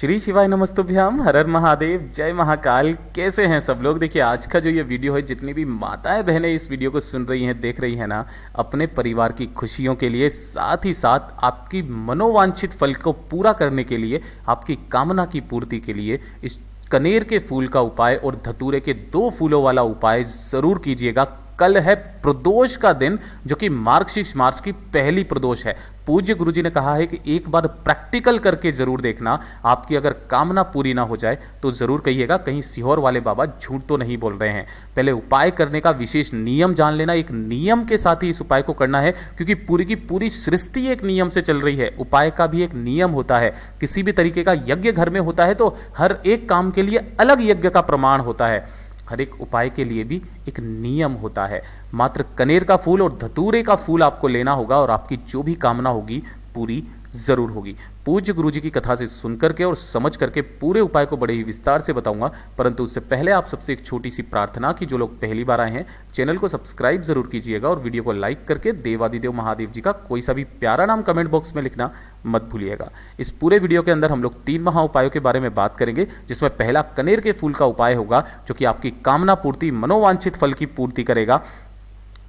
श्री शिवाय नमस्तुभ्याम, हर हर महादेव, जय महाकाल। कैसे हैं सब लोग। देखिए आज का जो ये वीडियो है, जितनी भी माताएं बहनें इस वीडियो को सुन रही हैं, देख रही हैं ना, अपने परिवार की खुशियों के लिए, साथ ही साथ आपकी मनोवांछित फल को पूरा करने के लिए, आपकी कामना की पूर्ति के लिए इस कनेर के फूल का उपाय और धतूरे के 2 फूलों वाला उपाय जरूर कीजिएगा। कल है प्रदोष का दिन, जो कि मार्गशीर्ष मास की पहली प्रदोष है। पूज्य गुरुजी ने कहा है कि एक बार प्रैक्टिकल करके जरूर देखना। आपकी अगर कामना पूरी ना हो जाए तो जरूर कहिएगा कहीं सीहोर वाले बाबा झूठ तो नहीं बोल रहे हैं। पहले उपाय करने का विशेष नियम जान लेना। एक नियम के साथ ही इस उपाय को करना है, क्योंकि पूरी की पूरी सृष्टि एक नियम से चल रही है। उपाय का भी एक नियम होता है। किसी भी तरीके का यज्ञ घर में होता है तो हर एक काम के लिए अलग यज्ञ का प्रमाण होता है। हर एक उपाय के लिए भी एक नियम होता है। मात्र कनेर का फूल और धतूरे का फूल आपको लेना होगा और आपकी जो भी कामना होगी पूरी जरूर होगी। पूज्य गुरुजी की कथा से सुन करके और समझ करके पूरे उपाय को बड़े ही विस्तार से बताऊंगा, परंतु उससे पहले आप सबसे एक छोटी सी प्रार्थना कि जो लोग पहली बार आए हैं चैनल को सब्सक्राइब जरूर कीजिएगा और वीडियो को लाइक करके देवादिदेव महादेव जी का कोई सा भी प्यारा नाम कमेंट बॉक्स में लिखना मत भूलिएगा। इस पूरे वीडियो के अंदर हम लोग 3 महा उपायों के बारे में बात करेंगे, जिसमें पहला कनेर के फूल का उपाय होगा, जो कि आपकी कामना पूर्ति, मनोवांछित फल की पूर्ति करेगा।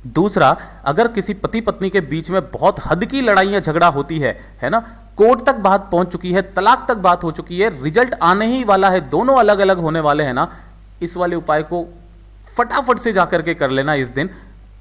दूसरा, अगर किसी पति पत्नी के बीच में बहुत हद की लड़ाइयां झगड़ा होती है ना, कोर्ट तक बात पहुंच चुकी है, तलाक तक बात हो चुकी है, रिजल्ट आने ही वाला है, दोनों अलग अलग होने वाले हैं ना, इस वाले उपाय को फटाफट से जाकर के कर लेना। इस दिन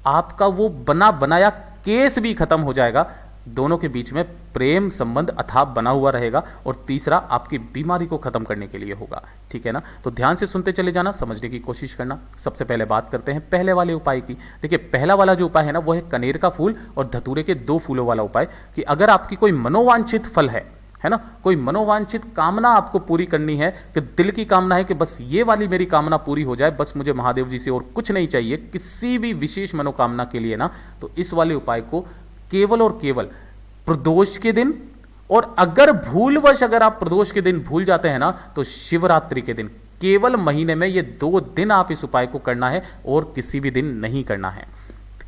आपका वो बना बनाया केस भी खत्म हो जाएगा, दोनों के बीच में प्रेम संबंध अथाप बना हुआ रहेगा। और तीसरा, आपकी बीमारी को खत्म करने के लिए होगा। ठीक है ना, तो ध्यान से सुनते चले जाना, समझने की कोशिश करना। सबसे पहले बात करते हैं पहले वाले उपाय की। देखिए पहला वाला जो उपाय है ना, वो है कनेर का फूल और धतूरे के 2 फूलों वाला उपाय। कि अगर आपकी कोई मनोवांछित फल है ना, कोई मनोवांछित कामना आपको पूरी करनी है, कि दिल की कामना है कि बस ये वाली मेरी कामना पूरी हो जाए, बस मुझे महादेव जी से और कुछ नहीं चाहिए किसी भी विशेष मनोकामना के लिए ना, तो इस वाले उपाय को केवल और केवल प्रदोष के दिन, और अगर भूलवश अगर आप प्रदोष के दिन भूल जाते हैं ना, तो शिवरात्रि के दिन, केवल महीने में ये 2 दिन आप इस उपाय को करना है और किसी भी दिन नहीं करना है।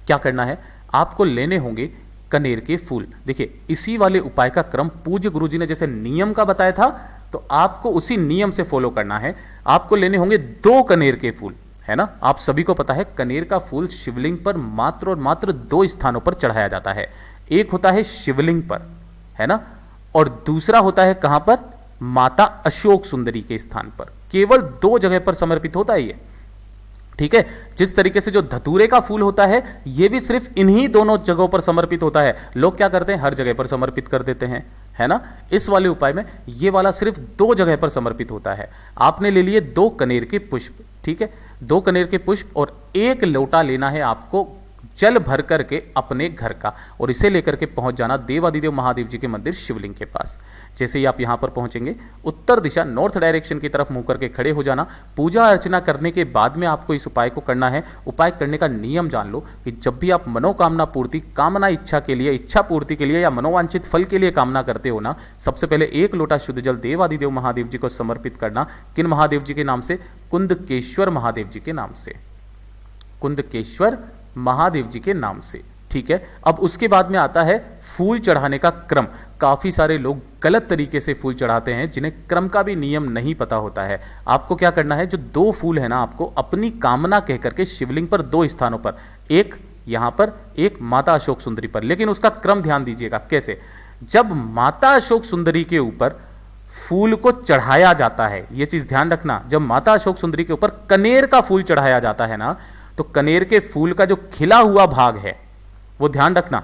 क्या करना है, आपको लेने होंगे कनेर के फूल। देखिए इसी वाले उपाय का क्रम पूज्य गुरुजी ने जैसे नियम का बताया था, तो आपको उसी नियम से फॉलो करना है। आपको लेने होंगे 2 कनेर के फूल, है ना। आप सभी को पता है कनेर का फूल शिवलिंग पर मात्र और मात्र 2 स्थानों पर चढ़ाया जाता है। एक होता है शिवलिंग पर, है ना, और दूसरा होता है कहां पर, माता अशोक सुंदरी के स्थान पर। केवल 2 जगह पर समर्पित होता है ये। ठीक है, जिस तरीके से जो धतूरे का फूल होता है, ये भी सिर्फ इन्हीं दोनों जगहों पर समर्पित होता है। लोग क्या करते हैं, हर जगह पर समर्पित कर देते हैं, है ना। इस वाले उपाय में ये वाला सिर्फ 2 जगह पर समर्पित होता है। आपने ले लिए 2 कनेर के पुष्प। ठीक है, 2 कनेर के पुष्प और 1 लोटा लेना है आपको जल भर करके अपने घर का, और इसे लेकर के पहुंच जाना देवादिदेव महादेव जी के मंदिर शिवलिंग के पास। जैसे ही आप यहां पर पहुंचेंगे, उत्तर दिशा नॉर्थ डायरेक्शन की तरफ मुंह करके खड़े हो जाना। पूजा अर्चना करने के बाद में आपको इस उपाय को करना है। उपाय करने का नियम जान लो कि जब भी आप मनोकामना पूर्ति, कामना इच्छा के लिए, इच्छा पूर्ति के लिए या मनोवांछित फल के लिए कामना करते हो ना, सबसे पहले 1 लोटा शुद्ध जल देवादिदेव महादेव जी को समर्पित करना। किन महादेव जी के नाम से, कुंदकेश्वर महादेव जी के नाम से, कुंदकेश्वर महादेव जी के नाम से। ठीक है, अब उसके बाद में आता है फूल चढ़ाने का क्रम। काफी सारे लोग गलत तरीके से फूल चढ़ाते हैं, जिन्हें क्रम का भी नियम नहीं पता होता है। आपको क्या करना है, जो 2 फूल है ना, आपको अपनी कामना कह करके शिवलिंग पर 2 स्थानों पर, एक यहां पर, एक माता अशोक सुंदरी पर। लेकिन उसका क्रम ध्यान दीजिएगा कैसे। जब माता अशोक सुंदरी के ऊपर फूल को चढ़ाया जाता है, यह चीज ध्यान रखना, जब माता अशोक सुंदरी के ऊपर कनेर का फूल चढ़ाया जाता है ना, तो कनेर के फूल का जो खिला हुआ भाग है, वो ध्यान रखना,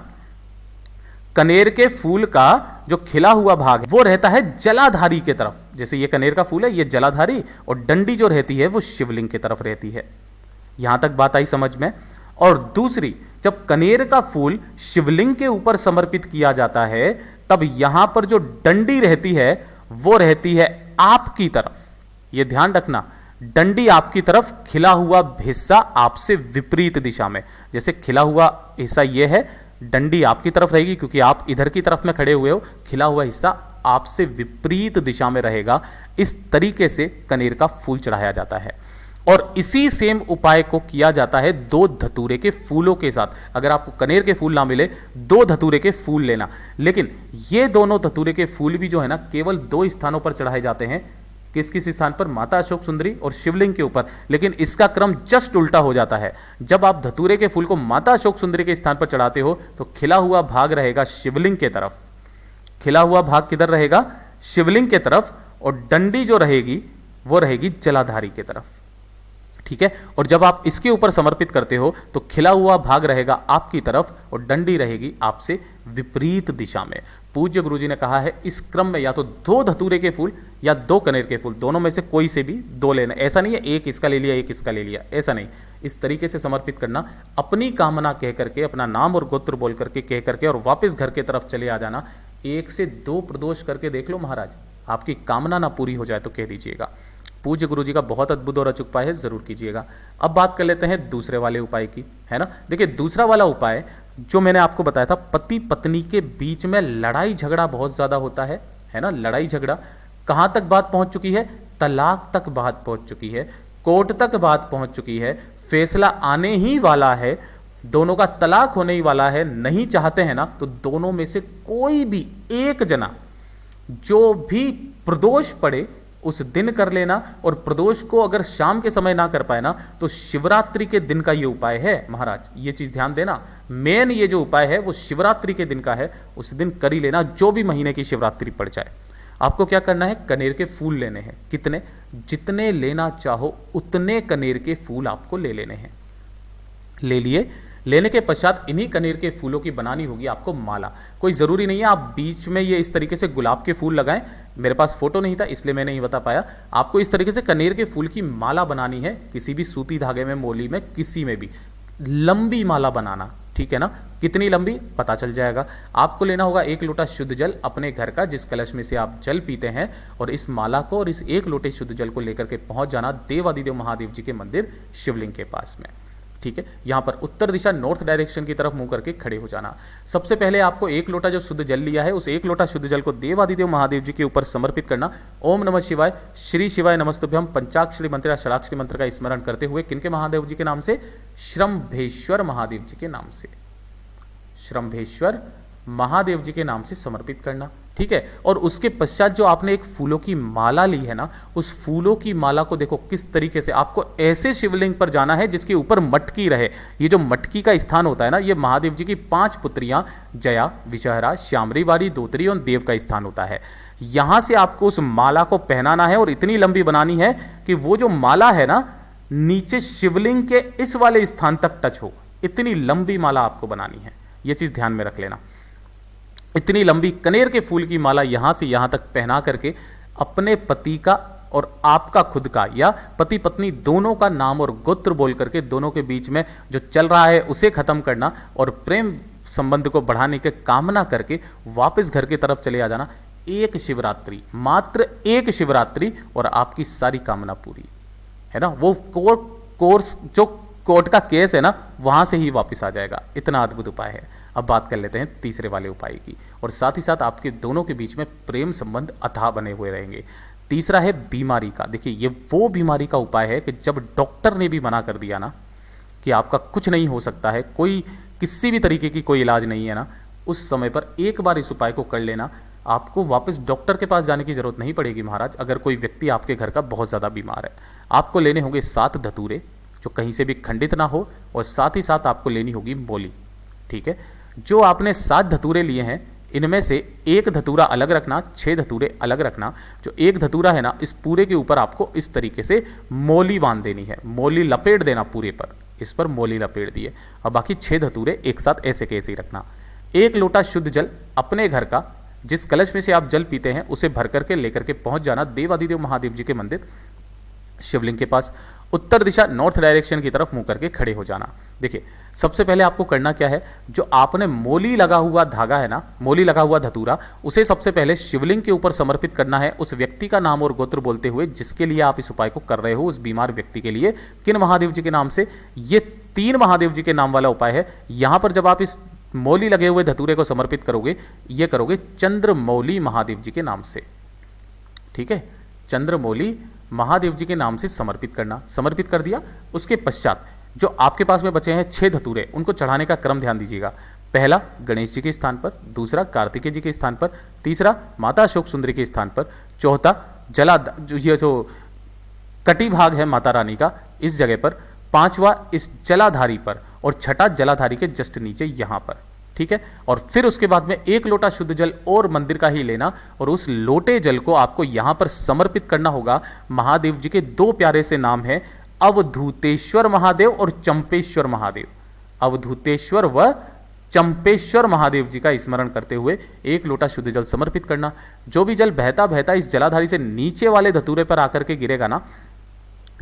कनेर के फूल का जो खिला हुआ भाग है वो रहता है जलाधारी के तरफ। जैसे ये कनेर का फूल है, ये जलाधारी, और डंडी जो रहती है वो शिवलिंग की तरफ रहती है। यहां तक बात आई समझ में। और दूसरी, जब कनेर का फूल शिवलिंग के ऊपर समर्पित किया जाता है, तब यहां पर जो डंडी रहती है वो रहती है आपकी तरफ। यह ध्यान रखना, डंडी आपकी तरफ, खिला हुआ हिस्सा आपसे विपरीत दिशा में। जैसे खिला हुआ हिस्सा यह है, डंडी आपकी तरफ रहेगी क्योंकि आप इधर की तरफ में खड़े हुए हो, खिला हुआ हिस्सा आपसे विपरीत दिशा में रहेगा। इस तरीके से कनेर का फूल चढ़ाया जाता है। और इसी सेम उपाय को किया जाता है दो धतूरे के फूलों के साथ। अगर आपको कनेर के फूल ना मिले, दो धतूरे के फूल लेना। लेकिन ये दोनों धतूरे के फूल भी जो है ना, केवल दो स्थानों पर चढ़ाए जाते हैं। किस किस स्थान पर? माता अशोक सुंदरी और शिवलिंग के ऊपर। लेकिन इसका क्रम जस्ट उल्टा हो जाता है। जब आप धतूरे के फूल को माता अशोक सुंदरी के स्थान पर चढ़ाते हो तो खिला हुआ भाग रहेगा शिवलिंग के तरफ। खिला हुआ भाग किधर रहेगा? शिवलिंग के तरफ। और डंडी जो रहेगी वो रहेगी जलाधारी के तरफ। ठीक है। और जब आप इसके ऊपर समर्पित करते हो तो खिला हुआ भाग रहेगा आपकी तरफ और डंडी रहेगी आपसे विपरीत दिशा में। पूज्य गुरुजी ने कहा है इस क्रम में या तो दो धतूरे के फूल या दो कनेर के फूल, दोनों में से कोई से भी दो लेना। ऐसा नहीं है एक इसका ले लिया एक इसका ले लिया, ऐसा नहीं। इस तरीके से समर्पित करना, अपनी कामना कह करके, अपना नाम और गोत्र बोल करके कह करके और वापस घर के तरफ चले आ जाना। 1 से 2 प्रदोष करके देख लो महाराज, आपकी कामना ना पूरी हो जाए तो कह दीजिएगा। पूज्य गुरुजी का बहुत अद्भुत और अचूक उपाय है, जरूर कीजिएगा। अब बात कर लेते हैं दूसरे वाले उपाय की, है ना। देखिए दूसरा वाला उपाय जो मैंने आपको बताया था, पति पत्नी के बीच में लड़ाई झगड़ा बहुत ज्यादा होता है ना। लड़ाई झगड़ा कहां तक बात पहुंच चुकी है? तलाक तक बात पहुंच चुकी है, कोर्ट तक बात पहुंच चुकी है, फैसला आने ही वाला है, दोनों का तलाक होने ही वाला है। नहीं चाहते हैं ना, तो दोनों में से कोई भी एक जना जो भी प्रदोष पड़े उस दिन कर लेना। और प्रदोष को अगर शाम के समय ना कर पाए ना, तो शिवरात्रि के दिन का ये उपाय है महाराज, ये चीज ध्यान देना। मेन ये जो उपाय है वो शिवरात्रि के दिन का है, उस दिन कर ही लेना, जो भी महीने की शिवरात्रि पड़ जाए। आपको क्या करना है? कनेर के फूल लेने हैं। कितने? जितने लेना चाहो उतने कनेर के फूल आपको ले लेने हैं। ले लिए। लेने के पश्चात इन्हीं कनेर के फूलों की बनानी होगी आपको माला। कोई जरूरी नहीं है आप बीच में ये इस तरीके से गुलाब के फूल लगाएं, मेरे पास फोटो नहीं था इसलिए मैं नहीं बता पाया। आपको इस तरीके से कनेर के फूल की माला बनानी है, किसी भी सूती धागे में, मोली में, किसी में भी। लंबी माला बनाना, ठीक है ना। कितनी लंबी पता चल जाएगा। आपको लेना होगा 1 लोटा शुद्ध जल अपने घर का, जिस कलश में से आप जल पीते हैं, और इस माला को और इस 1 लोटे शुद्ध जल को लेकर के पहुंच जाना देवादिदेव महादेव जी के मंदिर शिवलिंग के पास में। ठीक है। यहां पर उत्तर दिशा नॉर्थ डायरेक्शन की तरफ मुंह करके खड़े हो जाना। सबसे पहले आपको 1 लोटा जो शुद्ध जल लिया है, उस 1 लोटा शुद्ध जल को देवादिदेव महादेव जी के ऊपर समर्पित करना। ओम नमः शिवाय, श्री शिवाय नमस्तुभ्यम पंचाक्षरी मंत्र या षडाक्षरी मंत्र का स्मरण करते हुए किनके महादेव जी के नाम से? श्रम्भेश्वर महादेव जी के नाम से। श्रम्भेश्वर महादेव जी के नाम से समर्पित करना। ठीक है। और उसके पश्चात जो आपने एक फूलों की माला ली है ना, उस फूलों की माला को देखो किस तरीके से आपको ऐसे शिवलिंग पर जाना है जिसके ऊपर मटकी रहे। ये जो मटकी का स्थान होता है ना, ये महादेव जी की 5 पुत्रियां जया, विषहरा, श्यामरी बारी, दोतरी और देव का स्थान होता है। यहां से आपको उस माला को पहनाना है और इतनी लंबी बनानी है कि वो जो माला है ना, नीचे शिवलिंग के इस वाले स्थान तक टच हो। इतनी लंबी माला आपको बनानी है, ये चीज ध्यान में रख लेना। इतनी लंबी कनेर के फूल की माला यहां से यहां तक पहना करके अपने पति का और आपका खुद का, या पति पत्नी दोनों का नाम और गोत्र बोल करके दोनों के बीच में जो चल रहा है उसे खत्म करना और प्रेम संबंध को बढ़ाने की कामना करके वापस घर की तरफ चले आ जाना। 1 शिवरात्रि, मात्र 1 शिवरात्रि, और आपकी सारी कामना पूरी है ना। वो कोर्स जो कोर्ट का केस है ना, वहां से ही वापस आ जाएगा। इतना अद्भुत उपाय है। अब बात कर लेते हैं तीसरे वाले उपाय की, और साथ ही साथ आपके दोनों के बीच में प्रेम संबंध अथाह बने हुए रहेंगे। तीसरा है बीमारी का। देखिए ये वो बीमारी का उपाय है कि जब डॉक्टर ने भी मना कर दिया ना कि आपका कुछ नहीं हो सकता है, कोई किसी भी तरीके की कोई इलाज नहीं है ना, उस समय पर एक बार इस उपाय को कर लेना। आपको वापस डॉक्टर के पास जाने की जरूरत नहीं पड़ेगी महाराज। अगर कोई व्यक्ति आपके घर का बहुत ज़्यादा बीमार है, आपको लेने होंगे 7 धतूरे जो कहीं से भी खंडित ना हो, और साथ ही साथ आपको लेनी होगी मोली। ठीक है। जो आपने 7 धतूरे लिए हैं, इनमें से 1 धतूरा अलग रखना, 6 धतूरे अलग रखना। जो 1 धतूरा है ना, इस पूरे के ऊपर आपको इस तरीके से मोली बांध देनी है, मोली लपेट देना पूरे पर। इस पर मोली लपेट दिए, और बाकी 6 धतूरे एक साथ ऐसे के ऐसे ही रखना। 1 लोटा शुद्ध जल अपने घर का, जिस कलश में से आप जल पीते हैं, उसे भर करके लेकर के पहुंच जाना देवादिदेव महादेव जी के मंदिर शिवलिंग के पास। उत्तर दिशा नॉर्थ डायरेक्शन की तरफ मुंह करके खड़े हो जाना। देखिए सबसे पहले आपको करना क्या है, जो आपने मोली लगा हुआ धागा है ना, मोली लगा हुआ धतूरा, उसे सबसे पहले शिवलिंग के ऊपर समर्पित करना है, उस व्यक्ति का नाम और गोत्र बोलते हुए जिसके लिए आप इस उपाय को कर रहे हो, उस बीमार व्यक्ति के लिए। किन महादेव जी के नाम से? ये 3 महादेव जी के नाम वाला उपाय है। यहां पर जब आप इस मोली लगे हुए धतूरे को समर्पित करोगे, ये करोगे चंद्रमौली महादेव जी के नाम से। ठीक है। चंद्रमौली महादेव जी के नाम से समर्पित करना। समर्पित कर दिया, उसके पश्चात जो आपके पास में बचे हैं 6 धतूरे, उनको चढ़ाने का क्रम ध्यान दीजिएगा। पहला गणेश जी के स्थान पर, दूसरा कार्तिकेय जी के स्थान पर, तीसरा माता अशोक सुंदरी के स्थान पर, चौथा जो कटी भाग है माता रानी का इस जगह पर, पांचवा इस जलाधारी पर, और छठा जलाधारी के जस्ट नीचे यहां पर। ठीक है, और फिर उसके बाद में 1 लोटा शुद्ध जल और मंदिर का ही लेना, और उस लोटे जल को आपको यहां पर समर्पित करना होगा। महादेव जी के 2 प्यारे से नाम है, अवधूतेश्वर महादेव और चंपेश्वर महादेव। अवधूतेश्वर व चंपेश्वर महादेव जी का स्मरण करते हुए 1 लोटा शुद्ध जल समर्पित करना। जो भी जल बहता बहता इस जलाधारी से नीचे वाले धतूरे पर आकर के गिरेगा ना,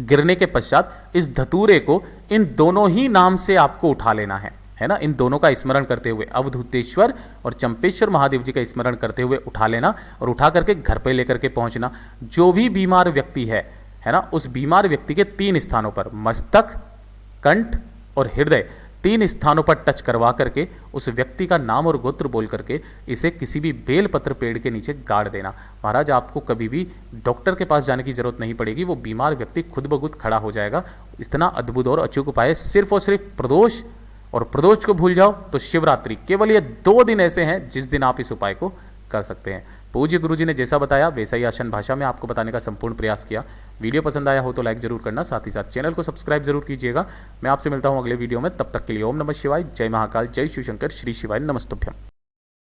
गिरने के पश्चात इस धतूरे को इन दोनों ही नाम से आपको उठा लेना है ना। इन दोनों का स्मरण करते हुए, अवधूतेश्वर और चंपेश्वर महादेव जी का स्मरण करते हुए उठा लेना, और उठा करके घर पे लेकर के पहुंचना। जो भी बीमार व्यक्ति है ना, उस बीमार व्यक्ति के 3 स्थानों पर, मस्तक, कंठ और हृदय, 3 स्थानों पर टच करवा करके उस व्यक्ति का नाम और गोत्र बोल करके इसे किसी भी बेलपत्र पेड़ के नीचे गाड़ देना। महाराज, आपको कभी भी डॉक्टर के पास जाने की जरूरत नहीं पड़ेगी, वो बीमार व्यक्ति खुद ब खुद खड़ा हो जाएगा। इतना अद्भुत और अचूक उपाय है। सिर्फ और सिर्फ प्रदोष, और प्रदोष को भूल जाओ तो शिवरात्रि, केवल ये 2 दिन ऐसे हैं जिस दिन आप इस उपाय को कर सकते हैं। पूज्य गुरुजी ने जैसा बताया वैसा ही आसान भाषा में आपको बताने का संपूर्ण प्रयास किया। वीडियो पसंद आया हो तो लाइक जरूर करना, साथ ही साथ चैनल को सब्सक्राइब जरूर कीजिएगा। मैं आपसे मिलता हूं अगले वीडियो में, तब तक के लिए ओम नमः शिवाय, जय महाकाल, जय शिव शंकर, श्री शिवाय नमस्तुभ्यम।